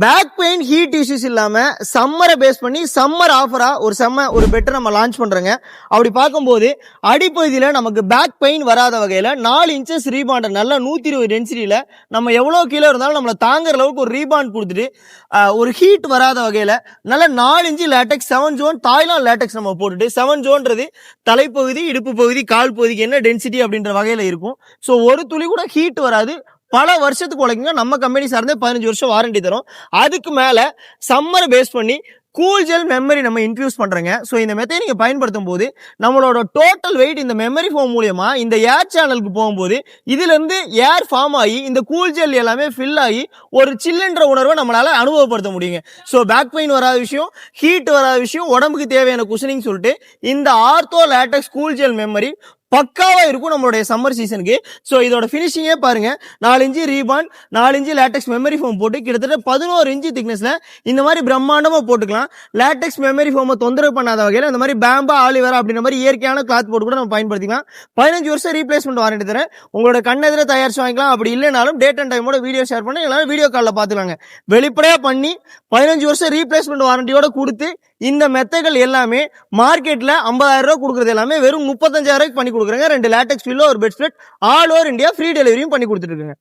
Back pain heat issues இல்லாம சம்மரை base பண்ணி summer ஆஃபரா ஒரு பெட்டர் நம்ம லான்ச் பண்றோங்க. அப்படி பார்க்கும்போது அடிப்பகுதியில நமக்கு பேக் பெயின் வராத வகையில 4 இன்ச்சஸ் ரீபாண்ட் நல்ல 120 டென்சிட்டியில நம்ம எவ்வளவு கீழே இருந்தாலும் நம்மளை தாங்குற அளவுக்கு ஒரு ரீபாண்ட் கொடுத்துட்டு ஒரு ஹீட் வராத வகையில நல்ல 4 inch latex 7 zone Thailand latex நம்ம போட்டுட்டு 7 ஜோன்றது தலைப்பகுதி இடுப்பு பகுதி கால் பகுதிக்கு என்ன டென்சிட்டி அப்படின்ற வகையில இருக்கும். ஸோ ஒரு துளி கூட ஹீட் வராது. பல வருஷத்துக்கு உழைக்குங்க. நம்ம கம்பெனி சார்ந்தே 15 வருஷம் வாரண்டி தரும். அதுக்கு மேல சம்மர் பேஸ் பண்ணி கூல் ஜெல் மெமரி நம்ம இன்ஃபியூஸ் பண்றோங்க. ஸோ இந்த மெத்தட் நீங்க பயன்படுத்தும் போது நம்மளோட டோட்டல் வெயிட் இந்த மெமரி ஃபோம் மூலியமா இந்த ஏர் சேனலுக்கு போகும்போது இதுல இருந்து ஏர் ஃபார்ம் ஆகி இந்த கூல் ஜெல் எல்லாமே ஃபில் ஆகி ஒரு சில்லுன்ற உணர்வை நம்மளால அனுபவப்படுத்த முடியுங்க. ஸோ பேக் பெயின் வராத விஷயம், ஹீட் வராத விஷயம், உடம்புக்கு தேவையான குஷனிங் சொல்லிட்டு இந்த ortho LaTeX cool gel memory பக்காவா இருக்கும் நம்மளுடைய சம்மர் சீசனுக்கு. ஸோ இதோட ஃபினிஷிங்கே பாருங்க. 4 inch rebond 4 inch latex memory foam போட்டு கிட்டத்தட்ட 11 இன்ச்சு திக்னஸ்ல இந்த மாதிரி பிரம்மாண்டமா போட்டுக்கலாம். லேட்டெக்ஸ் மெமரி ஃபோமை தொந்தரவு பண்ணாத வகையில் இந்த மாதிரி பேம்பா ஆலிவேரா அப்படின்ற மாதிரி இயற்கையான கிளாத் போட்டு கூட நம்ம பயன்படுத்திக்கலாம். 15 வருஷம் ரீப்ளேஸ்மெண்ட் வாரண்டி தரேன். உங்களோட கண்ணெதிர தயாரிச்சு வாங்கிக்கலாம். அப்படி இல்லைனாலும் டேட் அண்ட் டைமோட வீடியோ ஷேர் பண்ணி எல்லாரும் வீடியோ காலில் பார்த்துக்கலாங்க. வெளிப்படையா பண்ணி 15 வருஷம் ரீப்ளேஸ்மெண்ட் வாரண்டியோட கொடுத்து இந்த மெத்தைகள் எல்லாமே மார்க்கெட்ல 50,000 ரூபாய் கொடுக்குறது எல்லாமே வெறும் 35,000 ரூபாய்க்கு பண்ணி கொடுக்குறேங்க. 2 லேட்டெக்ஸ் பில்லோ ஒரு bed spread all over India free டெலிவரியும் பண்ணி கொடுத்துட்டு இருக்குங்க.